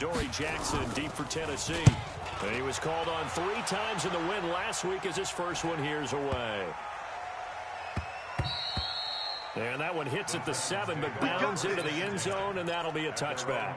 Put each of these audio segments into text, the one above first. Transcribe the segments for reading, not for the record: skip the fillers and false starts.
Adoree Jackson deep for Tennessee. And he was called on 3 times in the win last week as his first one here's away. And that one hits at the 7, but bounds into the end zone, and that'll be a touchback.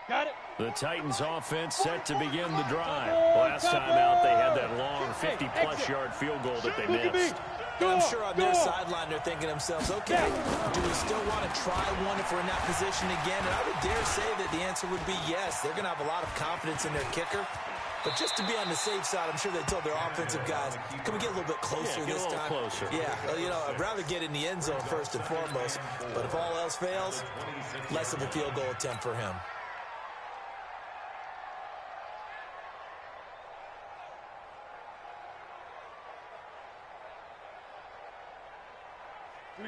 Got it. The Titans offense set to begin the drive. Last time out, they had that long 50-plus yard field goal that they missed. I'm sure on their sideline they're thinking to themselves, okay, do we still want to try one if we're in that position again? And I would dare say that the answer would be yes. They're going to have a lot of confidence in their kicker. But just to be on the safe side, I'm sure they told their offensive guys, can we get a little bit closer this time? Closer. Yeah, well, you know, I'd rather get in the end zone first and foremost. But if all else fails, less of a field goal attempt for him.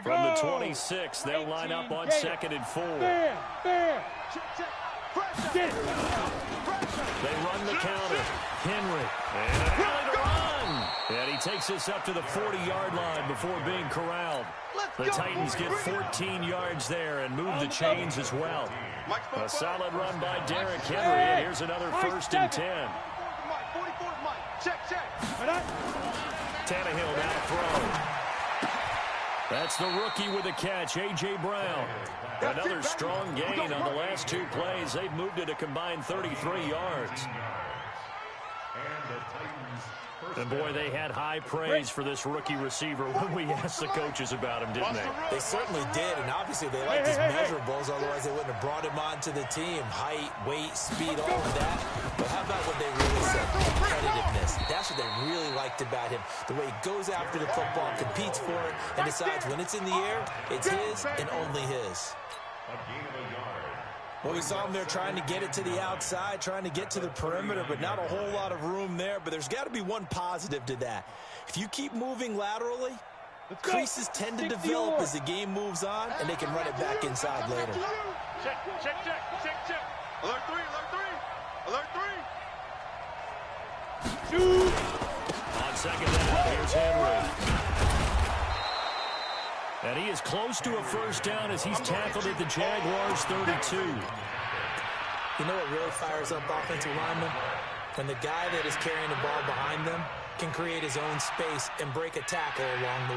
From the 26, they'll line up on 2nd and 4. They run the counter. Henry. And an alley to run. And he takes us up to the 40-yard line before being corralled. The Titans get 14 yards there and move the chains as well. A solid run by Derrick Henry. And here's another 1st and 10. Tannehill now to throw. That's the rookie with the catch, A.J. Brown. Another strong gain on the last 2 plays. They've moved it a combined 33 yards. And, boy, they had high praise for this rookie receiver when we asked the coaches about him, didn't they? They certainly did, and obviously they liked his measurables, otherwise they wouldn't have brought him onto the team. Height, weight, speed, all of that. But how about what they really said? Competitiveness. That's what they really liked about him. The way he goes after the football, competes for it, and decides when it's in the air, it's his and only his. Well, we saw him there trying to get it to the outside, trying to get to the perimeter, but not a whole lot of room there. But there's got to be one positive to that. If you keep moving laterally, creases tend to develop as the game moves on, and they can run it back inside later. Check. Alert 3. Alert 3. Shoot. On 2nd down, here's Henry. And he is close to a 1st down as he's tackled at the Jaguars' 32. You know what really fires up offensive linemen? When the guy that is carrying the ball behind them can create his own space and break a tackle along the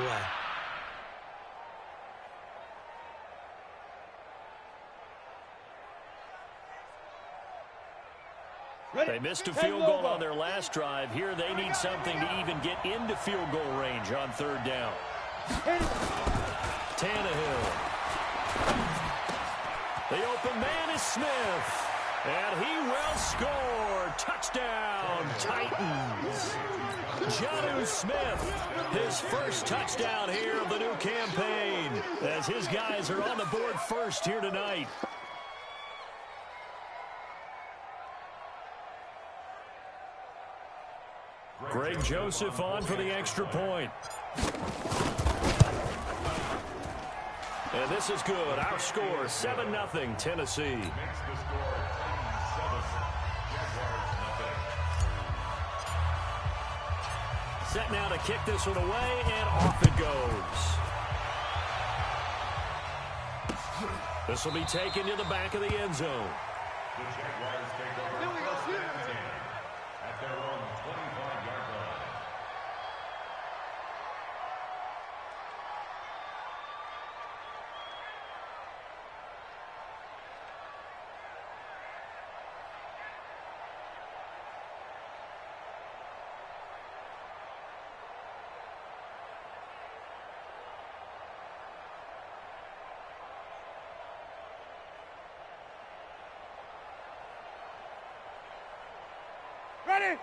They way. missed a field goal on their last drive. Here they need something to even get into field goal range on 3rd down. Tannehill. The open man is Smith. And he will score. Touchdown, Titans. Jonnu Smith, his 1st touchdown here of the new campaign, as his guys are on the board first here tonight. Greg Joseph on for the extra point. And this is good. Our score, 7-0, Tennessee. Set now to kick this one away, and off it goes. This will be taken to the back of the end zone. The Jaguars take over at their own 25-yard line.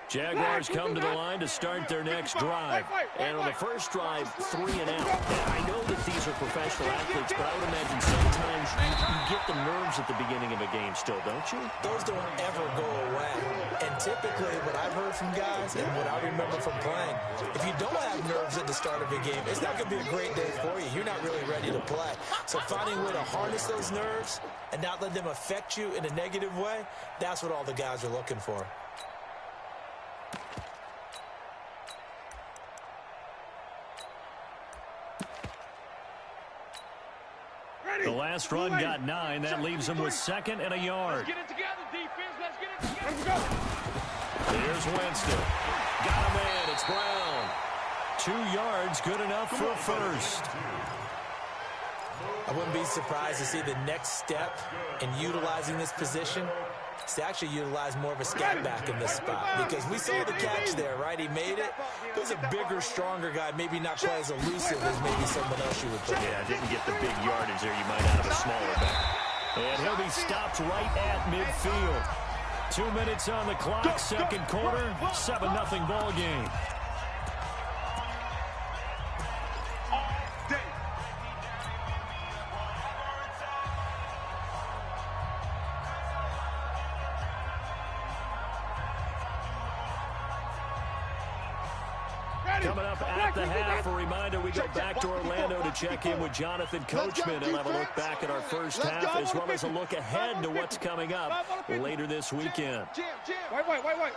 Jaguars come to the line to start their next drive. And on the first drive, 3 and out. And I know that these are professional athletes, but I would imagine sometimes you get the nerves at the beginning of a game still, don't you? Those don't ever go away. And typically what I've heard from guys and what I remember from playing, if you don't have nerves at the start of a game, it's not going to be a great day for you. You're not really ready to play. So finding a way to harness those nerves and not let them affect you in a negative way, that's what all the guys are looking for. The last run got 9. That leaves him with 2nd and a yard. Let's get it together, defense. Let's get it together. Here's Winston. Got a man. It's Brown. 2 yards, good enough for a first. I wouldn't be surprised to see the next step in utilizing this position is to actually utilize more of a scat back in this spot, because we saw the catch there, right? He made it. It was a bigger, stronger guy, maybe not quite as elusive as maybe someone else you would think. Yeah, didn't get the big yardage there. You might out of a smaller back. And he'll be stopped right at midfield. 2 minutes on the clock, second quarter, 7-0 ball game. Coming up at the half, a reminder, we go back to Orlando to check in with Jonathan Coachman. He'll have a look back at our first half, as well as a look ahead to what's coming up later this weekend. Wait.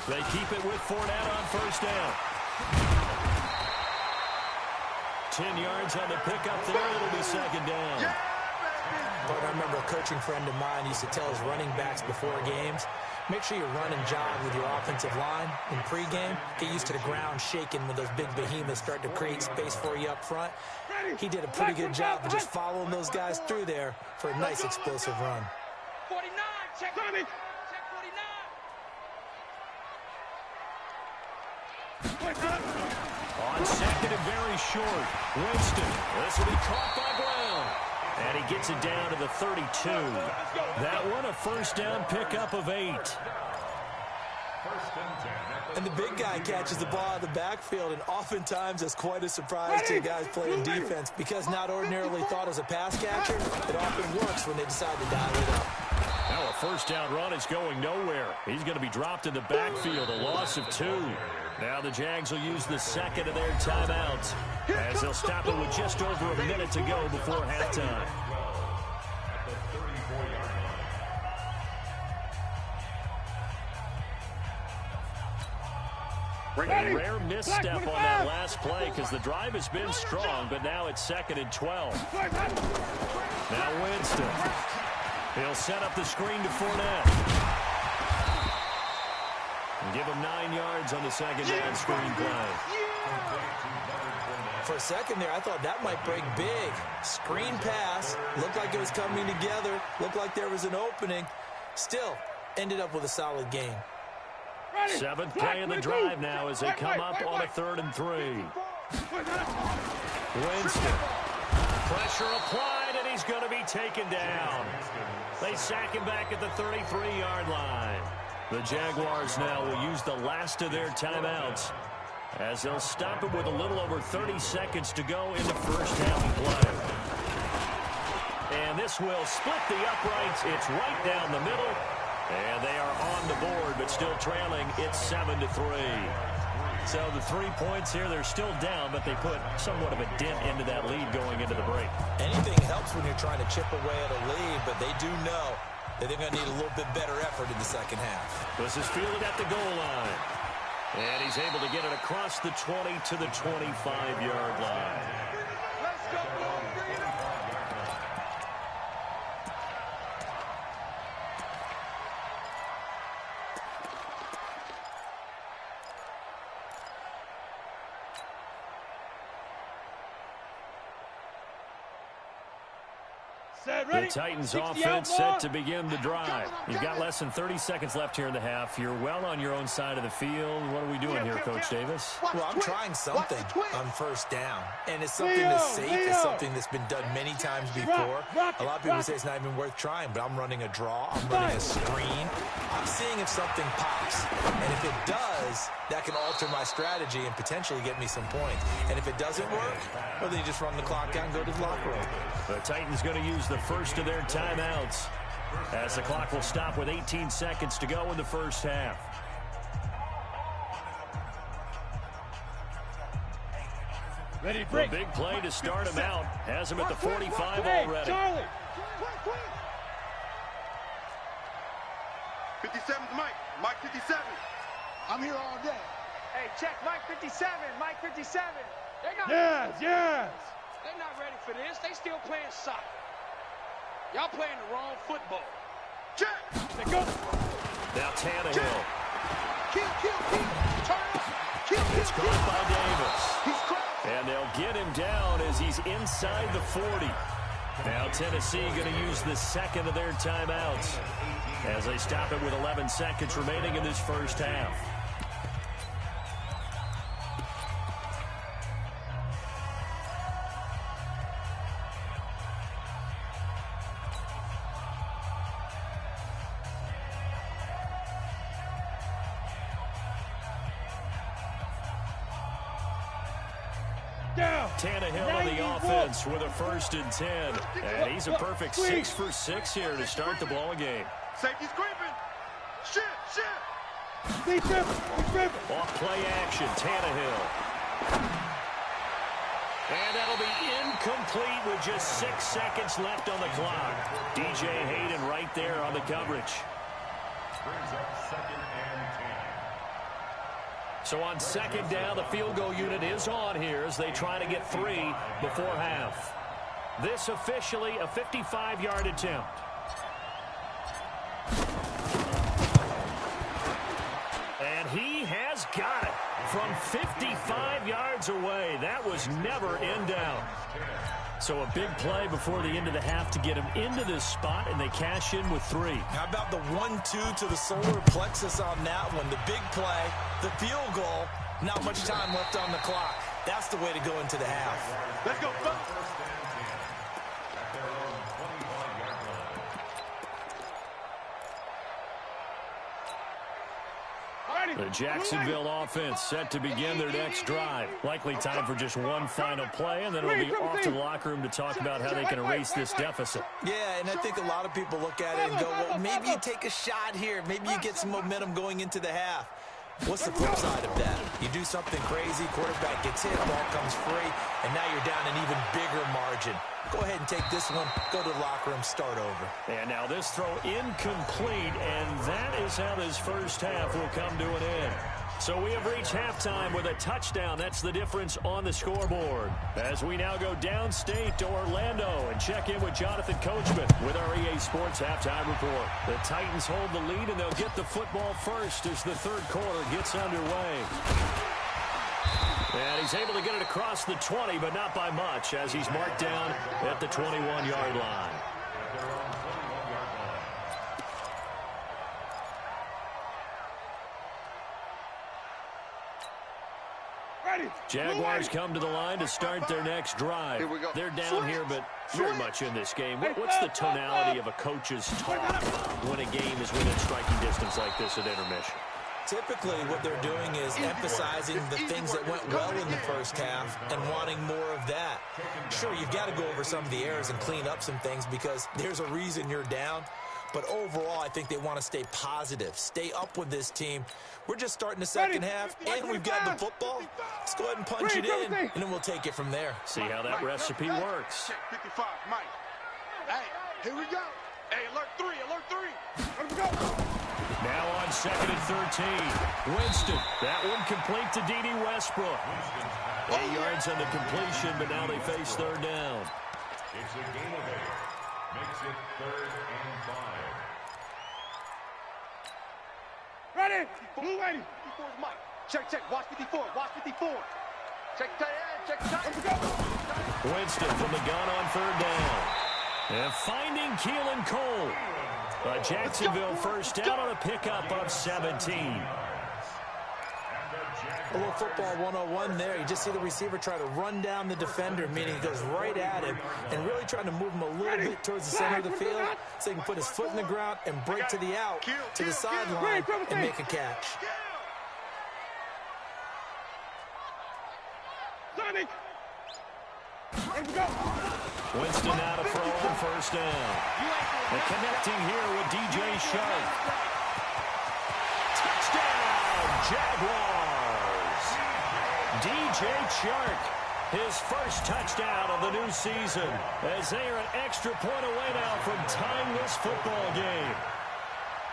They keep it with Fournette on first down. 10 yards on the pickup there. It'll be second down. But I remember a coaching friend of mine used to tell his running backs before games, make sure you run and jog with your offensive line in pregame. Get used to the ground shaking when those big behemoths start to create space for you up front. He did a pretty good job of just following those guys through there for a nice explosive run. 49, check 49. On second and very short, Winston. This will be caught by Brown. And he gets it down to the 32. That one a first down pickup of 8. And the big guy catches the ball out of the backfield, and oftentimes that's quite a surprise to guys playing defense, because not ordinarily thought as a pass catcher, it often works when they decide to dial it up. Now a first down run is going nowhere. He's going to be dropped in the backfield, a loss of 2. Now the Jags will use the second of their timeouts, as they'll stop it with just over a minute to go before halftime. A rare misstep on that last play, because the drive has been strong, but now it's 2nd and 12. Now Winston. He'll set up the screen to Fournette. And give him 9 yards on the second down screen play. For a second there, I thought that might break big. Screen pass. Looked like it was coming together. Looked like there was an opening. Still, ended up with a solid gain. 7th play of the drive now as they come up on a 3rd and 3. Winston. Pressure applied, and he's going to be taken down. They sack him back at the 33-yard line. The Jaguars now will use the last of their timeouts, as they'll stop it with a little over 30 seconds to go in the first half of play. And this will split the uprights. It's right down the middle. And they are on the board, but still trailing. It's 7-3. So the 3 points here, they're still down, but they put somewhat of a dent into that lead going into the break. Anything helps when you're trying to chip away at a lead, but they do know that they're going to need a little bit better effort in the second half. This is fielded at the goal line. And he's able to get it across the 20 to the 25-yard line. Let's go, The Titans offense set to begin the drive. You've got less than 30 seconds left here in the half. You're well on your own side of the field. What are we doing here, Coach Davis? Well, I'm trying something on first down. And it's something that's safe. It's something that's been done many times before. A lot of people say it's not even worth trying, but I'm running a draw. I'm running a screen. I'm seeing if something pops. And if it does, that can alter my strategy and potentially get me some points. And if it doesn't work, well, then you just run the clock out and go to the locker room. The Titans going to use the first of their timeouts, as the clock will stop with 18 seconds to go in the first half. Ready, break. The big play to start him out has him at the 45 already. Charlie. 57's Mike. Mike 57. I'm here all day. Hey, check Mike 57. Mike 57. Yes, yes. They're not ready for this. They still playing soccer. Y'all playing the wrong football. Check. They go. Now Tannehill. Kill. Turn up. Kill. It's caught by Davis. He's cracked. And they'll get him down as he's inside the 40. Now Tennessee going to use the second of their timeouts as they stop it with 11 seconds remaining in this first half. Tannehill on the offense with a 1st and 10. And he's a perfect 6 for 6 here to start the ball game. Safety's creeping. Shit. Off play action, Tannehill. And that'll be incomplete with just 6 seconds left on the clock. DJ Hayden right there on the coverage. Brings up 2nd and 10. So on 2nd down, the field goal unit is on here as they try to get 3 before half. This officially a 55-yard attempt. And he has got it from 55 yards away. That was never in doubt. So a big play before the end of the half to get him into this spot, and they cash in with 3. How about the 1-2 to the solar plexus on that one? The big play, the field goal, not much time left on the clock. That's the way to go into the half. Let's go, fellas. At their own 25-yard line. The Jacksonville offense set to begin their next drive. Likely time for just one final play, and then it'll be off to the locker room to talk about how they can erase this deficit. Yeah, and I think a lot of people look at it and go, well, maybe you take a shot here. Maybe you get some momentum going into the half. What's the flip side of that? You do something crazy, quarterback gets hit, ball comes free, and now you're down an even bigger margin. Go ahead and take this one, go to the locker room, start over. And now this throw incomplete, and that is how this first half will come to an end. So we have reached halftime with a touchdown. That's the difference on the scoreboard. As we now go downstate to Orlando and check in with Jonathan Coachman with our EA Sports Halftime Report. The Titans hold the lead, and they'll get the football first as the third quarter gets underway. And he's able to get it across the 20, but not by much, as he's marked down at the 21-yard line. Jaguars come to the line to start their next drive. Here we go. They're down here, but very much in this game. What's the tonality of a coach's talk when a game is within striking distance like this at intermission? Typically, what they're doing is emphasizing the things that went well in the first half and wanting more of that. Sure, you've got to go over some of the errors and clean up some things because there's a reason you're down. But overall, I think they want to stay positive, stay up with this team. We're just starting the second half, and we've got the football. Let's go ahead and punch it in, and then we'll take it from there. See how that recipe works. Check 55, Mike. Hey, here we go. Hey, alert 3, alert 3. Let me go. Now on 2nd and 13. Winston, that one complete to D.D. Westbrook. 8 yards on the completion, but now they face third down. It's a gain of 8. Makes it 3rd and 5. Ready? Blue ready. 54 is Mike. Check. Watch 54. Watch 54. Check tight end. Check tight end. Winston from the gun on third down. And finding Keelan Cole. A Jacksonville first down on a pickup of 17. A little football 101 there. You just see the receiver try to run down the defender, meaning he goes right at him and really trying to move him a little bit towards the center of the field so he can put his foot in the ground and break to the out, to the sideline, and make a catch. Winston now to throw on first down. And connecting here with DJ Shark. Touchdown, Jaguars! DJ Shark, his first touchdown of the new season, as they are an extra point away now from tying this football game.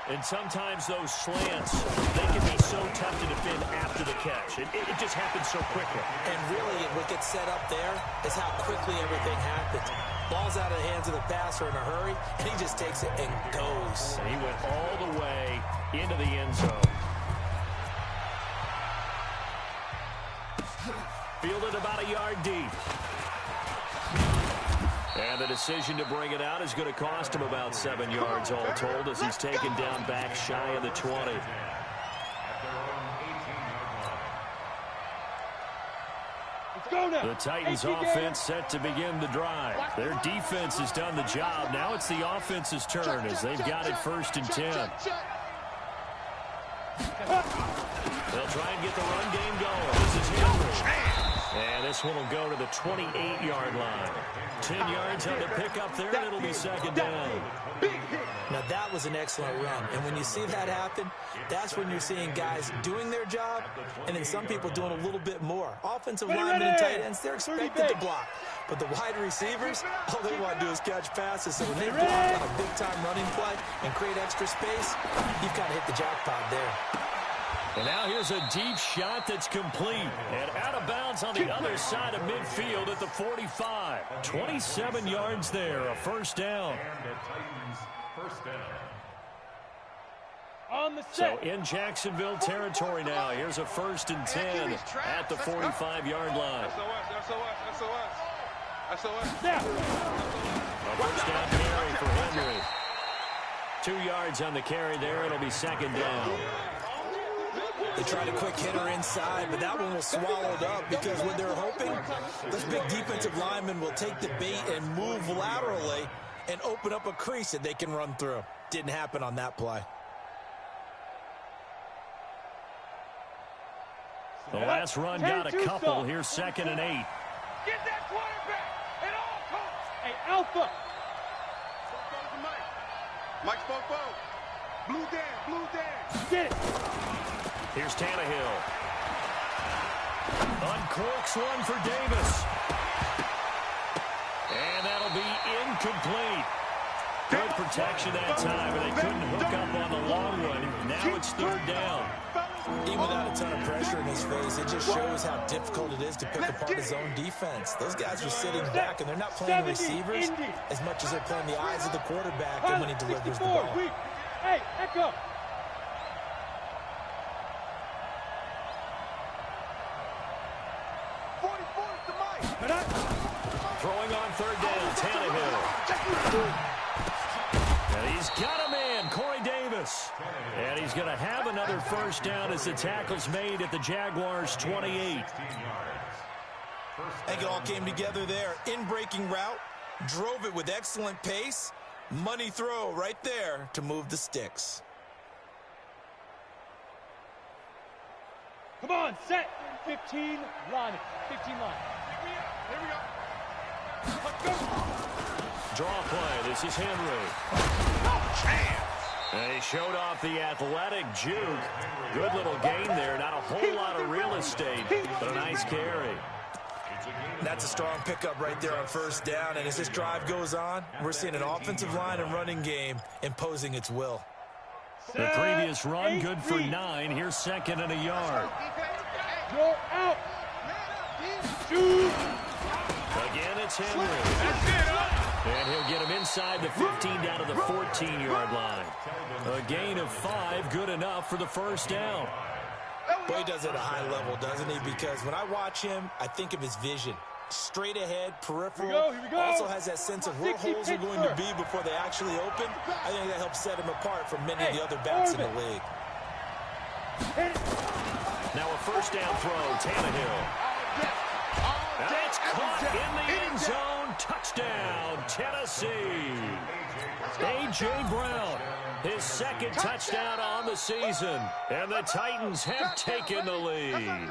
And sometimes those slants, they can be so tough to defend after the catch. It just happens so quickly. And really, what gets set up there is how quickly everything happens. Ball's out of the hands of the passer in a hurry, and he just takes it and goes. And he went all the way into the end zone. Fielded about a yard deep. And the decision to bring it out is going to cost him about 7 yards all told as he's taken down back shy of the 20. The Titans offense set to begin the drive. Their defense has done the job. Now it's the offense's turn as they've got it 1st and 10. They'll try and get the run game going. This is Henry. And this one will go to the 28-yard line. 10 yards on the pickup there, and it'll be 2nd down. Now, that was an excellent run. And when you see that happen, that's when you're seeing guys doing their job and then some people doing a little bit more. Offensive linemen and tight ends, they're expected to block. But the wide receivers, all they want to do is catch passes. So when they block on a big-time running play and create extra space, you've kind of hit the jackpot there. And now here's a deep shot that's complete. And out of bounds on the other side of midfield at the 45. 27 yards there, a 1st down. So in Jacksonville territory now. Here's a 1st and 10 at the 45-yard line. A 1st down carry for Henry. 2 yards on the carry there. It'll be 2nd down. They tried a quick hitter inside, but that one was swallowed up because when they're hoping, those big defensive linemen will take the bait and move laterally and open up a crease that they can run through. Didn't happen on that play. The last run got a couple. Here's 2nd and 8. Get that quarterback at all costs. Hey, Alpha. Mike Spoke. Blue Dan. Get it. Here's Tannehill. Uncorks one for Davis. And that'll be incomplete. Good protection that time, but they couldn't hook up on the long one. Now it's 3rd down. Even without a ton of pressure in his face, it just shows how difficult it is to pick apart his own defense. Those guys are sitting back, and they're not playing receivers as much as they're playing the eyes of the quarterback and when he delivers the ball. Hey, Echo. Throwing on 3rd down, Tannehill. And he's got a man, Corey Davis. And he's going to have another 1st down as the tackle's made at the Jaguars' 28. I think it all came together there. In-breaking route, drove it with excellent pace. Money throw right there to move the sticks. Come on, set. 15 line. 15 line. Here we go. Let's go. Draw play. This is Henry. And he showed off the athletic juke. Good little gain there. Not a whole lot of real estate, but a nice carry. That's a strong pickup right there on 1st down. And as this drive goes on, we're seeing an offensive line and running game imposing its will. The previous run, good for 9. Here's 2nd and a yard. You're out. Shoot. Again, it's Henry. And he'll get him inside the 15 down to the 14-yard line. A gain of 5, good enough for the 1st down. Boy, he does it at a high level, doesn't he? Because when I watch him, I think of his vision. Straight ahead, peripheral. Here we go. Also has that sense of where holes are going to be before they actually open. I think that helps set him apart from many of the other backs in the league. Now a 1st down throw, Tannehill. That's caught in the end zone. Touchdown, Tennessee. A.J. Brown, his 2nd touchdown on the season. And the Titans have taken the lead.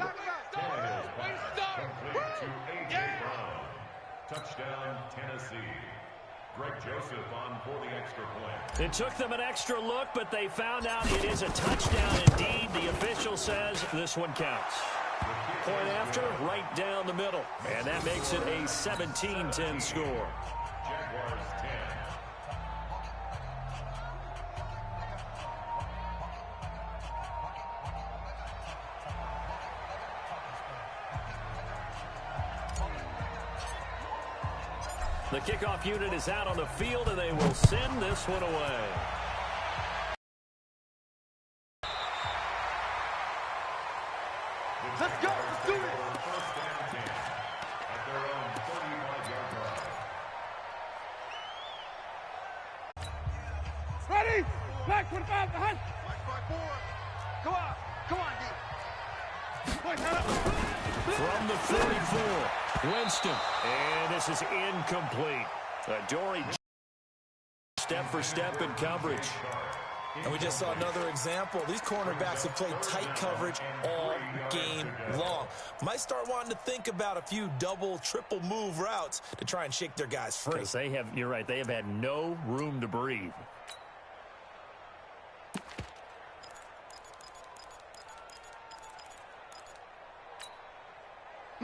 Touchdown, Tennessee. Greg Joseph on for the extra point. It took them an extra look, but they found out it is a touchdown indeed. The official says this one counts. Point after, right down the middle. And that makes it a 17-10 score. Jaguars 10. The kickoff unit is out on the field, and they will send this one away. Let's go. Let's do it. First down 10 at their own 35-yard line. Ready? Black 25 behind. Black 5-4. Go out. Come on, D. From the 44, Winston. And this is incomplete. Dory step for step in coverage. And we just saw another example. These cornerbacks have played tight coverage all game long. Might start wanting to think about a few double, triple move routes to try and shake their guys free. Because they have, you're right, they have had no room to breathe.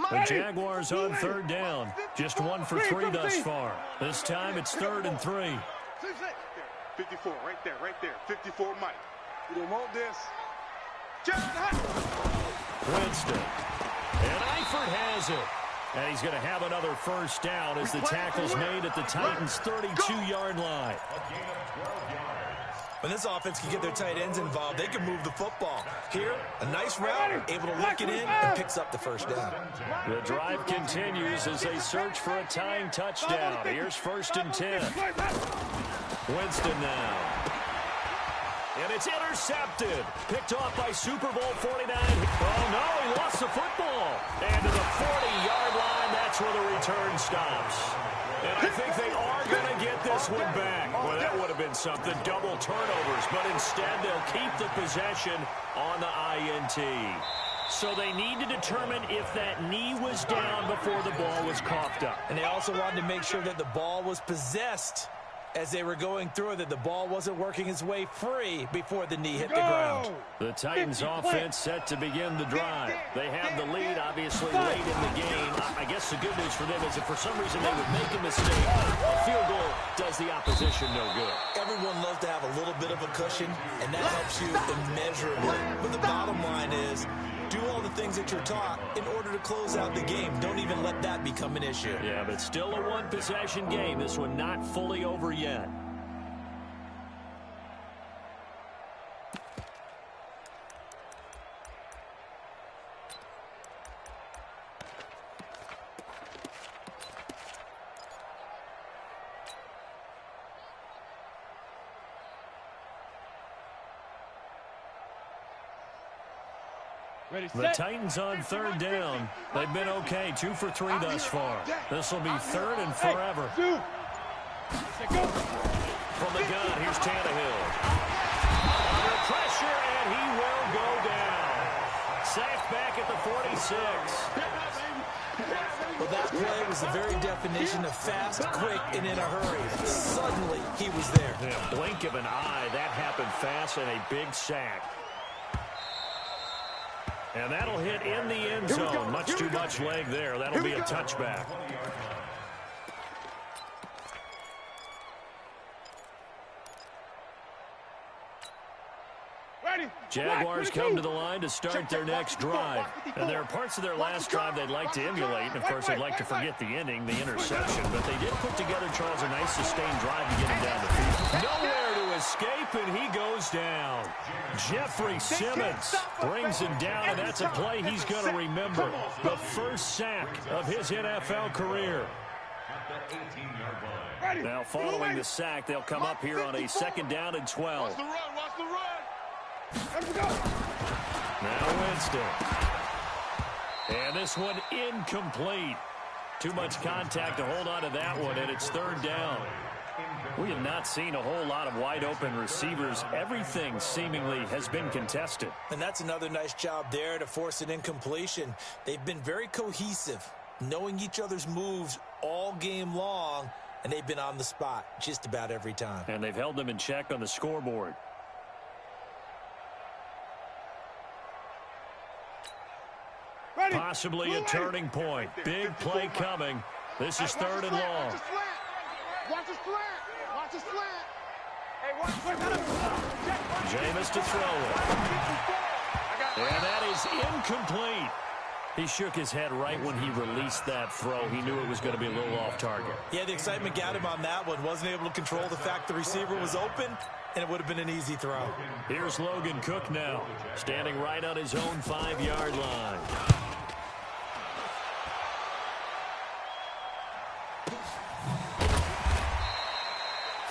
The Jaguars on third down. Just 1 for 3 thus far. This time it's 3rd and 3. 54, right there, right there. 54, Mike. You don't want this. Winston. And Eifert has it. And he's going to have another first down as the tackle's made at the Titans' 32-yard line. When this offense can get their tight ends involved, they can move the football. Here, a nice route, able to look it in, and picks up the first down. The drive continues as they search for a tying touchdown. Here's 1st and 10. Winston now. And it's intercepted. Picked off by Super Bowl 49. Oh, no, he lost the football. And to the 40-yard line, that's where the return stops. And I think they are going to get this one back. Well, that would have been something. Double turnovers. But instead, they'll keep the possession on the INT. So they need to determine if that knee was down before the ball was coughed up. And they also wanted to make sure that the ball was possessed as they were going through it, that the ball wasn't working its way free before the knee hit the ground. The Titans offense set to begin the drive. They have the lead, obviously, late in the game. I guess the good news for them is if for some reason they would make a mistake, a field goal does the opposition no good. Everyone loves to have a little bit of a cushion, and that helps you immeasurably. But the bottom line is, do all the things that you're taught in order to close out the game. Don't even let that become an issue. Yeah, but still a one-possession game. This one not fully over yet. The Titans on 3rd down. They've been okay, 2 for 3 thus far. This will be 3rd and forever. From the gun, here's Tannehill. Under pressure, and he will go down. Sacked back at the 46. Well, that play was the very definition of fast, quick, and in a hurry. Suddenly, he was there. In a blink of an eye, that happened fast and a big sack. And that'll hit in the end zone. Much too much leg there. That'll be a touchback. Jaguars come to the line to start their next drive. And there are parts of their last drive they'd like to emulate. And, of course, they'd like to forget the ending, the interception. But they did put together, Charles, a nice sustained drive to get him down the field. Nowhere to escape, and he goes down. Jeffrey Simmons brings him down, and that's a play he's going to remember. The first sack of his NFL career. Now, following the sack, they'll come up here on a 2nd down and 12. Watch the run, watch the run. Now Winston. And this one incomplete. Too much contact to hold on to that one, and it's 3rd down. We have not seen a whole lot of wide-open receivers. Everything seemingly has been contested. And that's another nice job there to force an incompletion. They've been very cohesive, knowing each other's moves all game long, and they've been on the spot just about every time. And they've held them in check on the scoreboard. Possibly a turning point. Big play coming. This is 3rd and long. Watch the slant. Watch the slant. Hey, Jameis to throw it. And that is incomplete. He shook his head right when he released that throw. He knew it was going to be a little off target. Yeah, the excitement got him on that one. Wasn't able to control the fact the receiver was open, and it would have been an easy throw. Here's Logan Cook now, standing right on his own 5-yard line.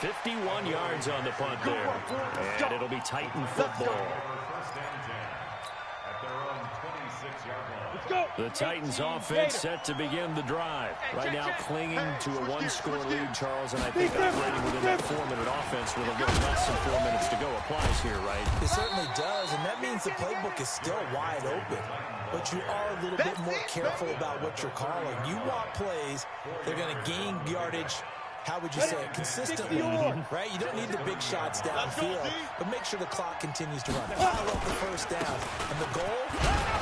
"51 yards on the punt there, and it'll be Titan football. The Titans offense set to begin the drive. Right now clinging to a 1-score lead, Charles, and I think operating within that 4-minute offense with a little less than 4 minutes to go applies here, right? It certainly does, and that means the playbook is still wide open. But you are a little bit more careful about what you're calling. You want plays, they're going to gain yardage, how would you say it, consistently, right? You don't need the big shots downfield, but make sure the clock continues to run. Pile up the first down. And the goal,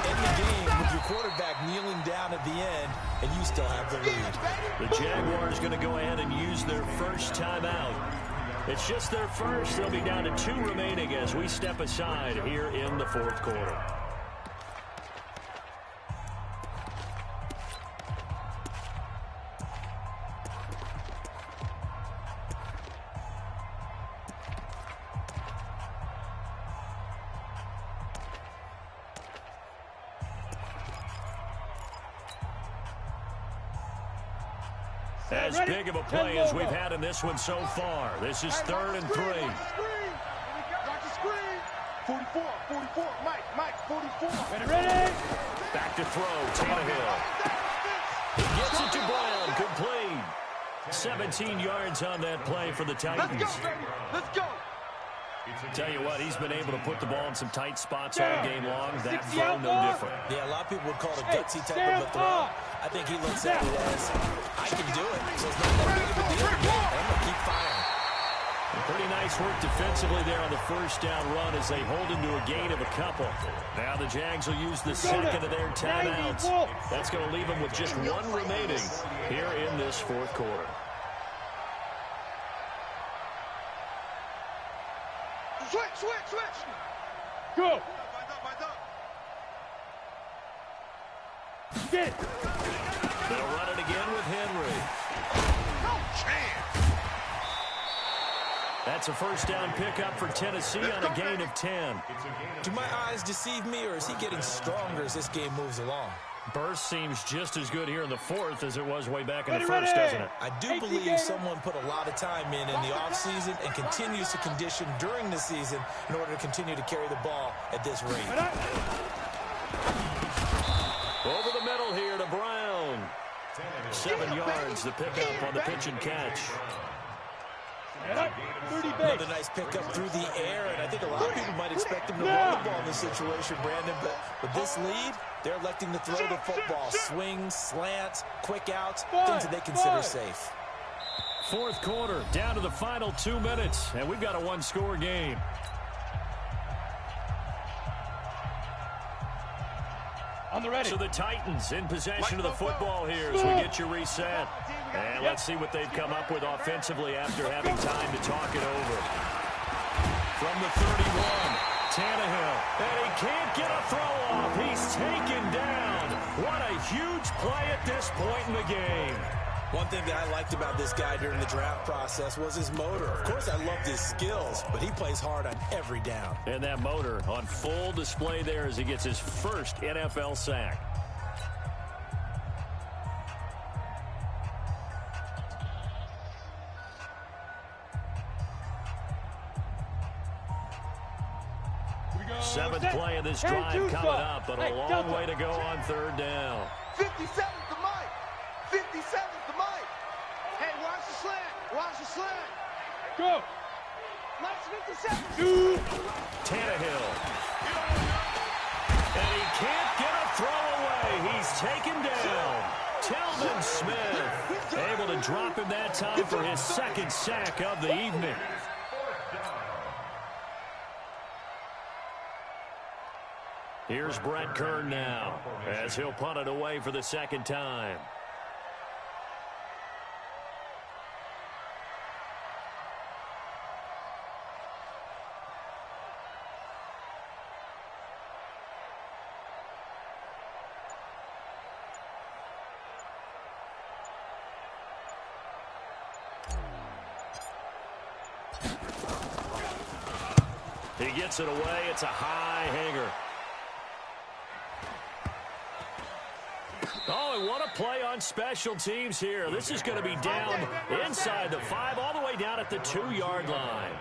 end the game with your quarterback kneeling down at the end, and you still have the lead. The Jaguars going to go ahead and use their first timeout. It's just their first. They'll be down to 2 remaining as we step aside here in the 4th quarter. As big of a play as we've had in this one so far. This is 3rd and 3. Watch the screen. 44, Mike, 44. Ready. Back to throw, Tannehill. Gets it to Brown, complete. 17 yards on that play for the Titans. Let's go. Tell you what, he's been able to put the ball in some tight spots all game long. That throw, no different. Yeah, a lot of people would call it a gutsy type of a throw. I think he looks at it as, I can do it, so it's not that big of a deal to me. I'm going to keep firing. Pretty nice work defensively there on the first down run as they hold him to a gain of a couple. Now the Jags will use the second of their timeouts. That's going to leave them with just 1 remaining here in this 4th quarter. Switch. Go. Get it. They'll run it again with Henry. No chance. That's a first down pickup for Tennessee on a gain of 10. Do my eyes deceive me, or is he getting stronger as this game moves along? Burst seems just as good here in the 4th as it was way back in the 1st, doesn't it? I do believe someone put a lot of time in the offseason and continues to condition during the season in order to continue to carry the ball at this rate. Over the middle here to Brown. 7 yards, the pickup on the pitch and catch. Another nice pickup through the air, and I think a lot of people might expect him to run the ball in this situation, Brandon, but with this lead, they're electing to throw the football. Swings, slants, quick outs, things that they consider safe. 4th quarter, down to the final 2 minutes, and we've got a 1-score game. On the ready. So the Titans in possession of the football here as we get you reset. And let's see what they've come up with offensively after having time to talk it over. From the 31, Tannehill. And he can't get a throw off. He's taken down. What a huge play at this point in the game. One thing that I liked about this guy during the draft process was his motor. Of course, I loved his skills, but he plays hard on every down. And that motor on full display there as he gets his first NFL sack. Seventh play of this drive coming up, but a long way to go on 3rd down. 57's the Mike. 57's the Mike. Hey, watch the slant. Watch the slant. Go. Mike's 57. Tannehill. And he can't get a throw away. He's taken down. Telvin Smith able to drop him that time for his 2nd sack of the evening. Here's Brett Kern now as he'll punt it away for the 2nd time. He gets it away. It's a high hanger. Oh, and what a play on special teams here. This is going to be down inside the 5, all the way down at the 2-yard line.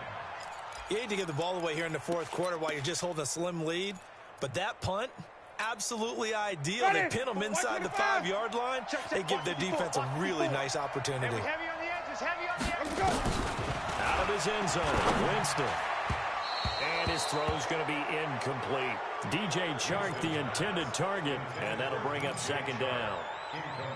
You hate to give the ball away here in the fourth quarter while you're just holding a slim lead, but that punt, absolutely ideal. They pin them inside the 5-yard line. They give their defense a really nice opportunity. Heavy on the edges, heavy on the edges. Out of his end zone, Winston. And his throw's going to be incomplete. DJ Chark, the intended target, and that'll bring up second down.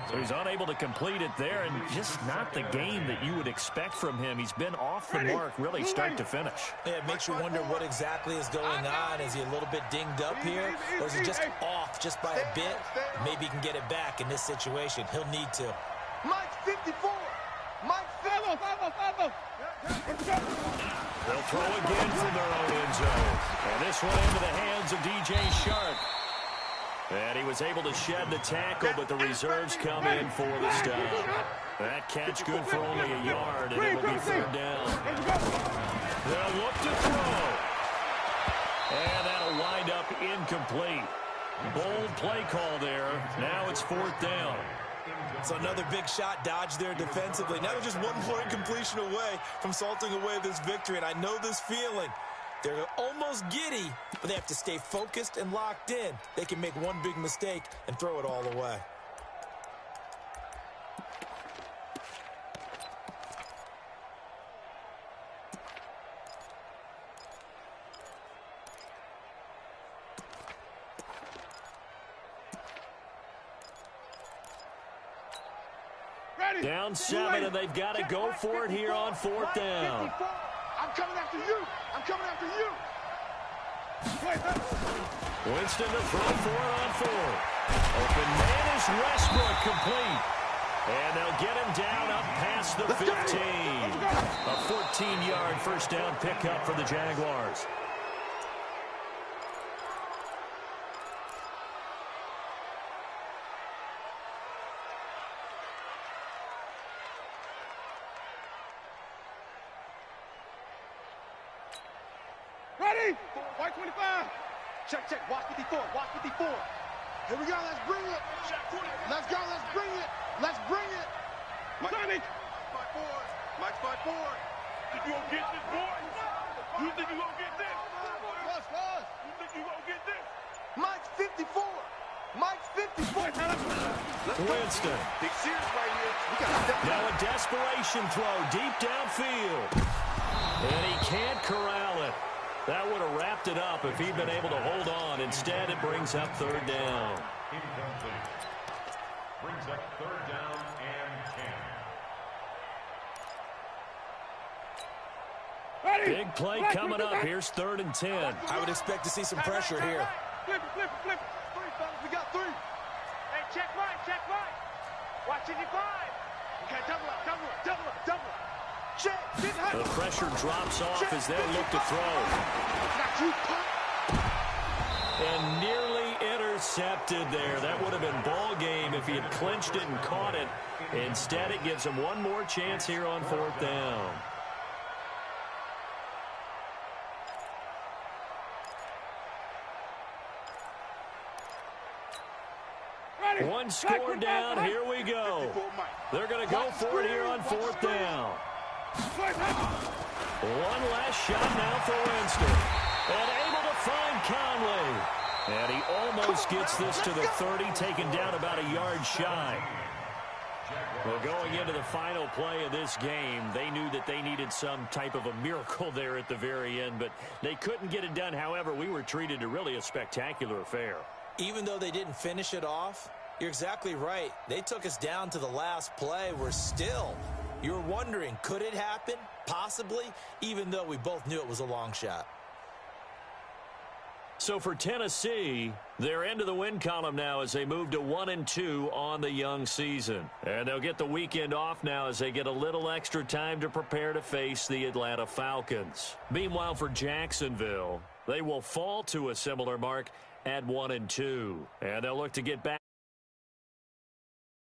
So he's unable to complete it there, and just not the game that you would expect from him. He's been off the mark, really start to finish. Yeah, it makes you wonder what exactly is going on. Is he a little bit dinged up here, or is he just off just by a bit? Maybe he can get it back in this situation. He'll need to. Mike's 54. Mike's 54. They'll throw again from their own end zone. And this one into the hands of DJ Chark. And he was able to shed the tackle, but the reserves come in for the stop. That catch good for only a yard, and it will be third down. They'll look to throw. And that'll wind up incomplete. Bold play call there. Now it's fourth down. So another big shot dodged there defensively. Now they're just one more incompletion away from salting away this victory, and I know this feeling. They're almost giddy, but they have to stay focused and locked in. They can make one big mistake and throw it all away. Down 7, and they've got to go for it here on fourth down. I'm coming after you. I'm coming after you. Winston to throw for it on 4. Open man is Westbrook, complete. And they'll get him down up past the 15. A 14-yard first down pickup for the Jaguars. Ready? White 25. Check, check. Watch 54. Watch 54. Here we go. Let's bring it. Let's go. Let's bring it. Let's bring it. Sonic. 5-4. Mike's 5-4. Think you gonna get this, boy? You think you gonna get this? You think you gonna get this? Mike's 54. Mike's 54. Winston. Big series right here. We got to step Now a desperation throw deep downfield. And he can't corral it. That would have wrapped it up if he'd been able to hold on. Instead, it brings up third down. Incomplete. Brings up third down and 10. Ready? Big play coming up. Here's 3rd and 10. I would expect to see some pressure here. Flip it, flip it, flip it. 3, fellas. We got 3. Hey, check Mike, check Mike. Watch 55. Okay, double up, double up, double up, double up. Check. The pressure drops off as they look to throw. And nearly intercepted there. That would have been ball game if he had clinched it and caught it. Instead, it gives him one more chance here on 4th down. Ready? One score down. Here we go. They're going to go for it here on 4th down. One last shot now for Winston. And able to find Conley. And he almost gets this to the 30, taken down about a yard shy. Well, going into the final play of this game, they knew that they needed some type of a miracle there at the very end, but they couldn't get it done. However, we were treated to really a spectacular affair. Even though they didn't finish it off, you're exactly right. They took us down to the last play. We're still... You're wondering, could it happen? Possibly, even though we both knew it was a long shot. So for Tennessee, they're into the win column now as they move to 1-2 on the young season. And they'll get the weekend off now as they get a little extra time to prepare to face the Atlanta Falcons. Meanwhile, for Jacksonville, they will fall to a similar mark at 1-2. And they'll look to get back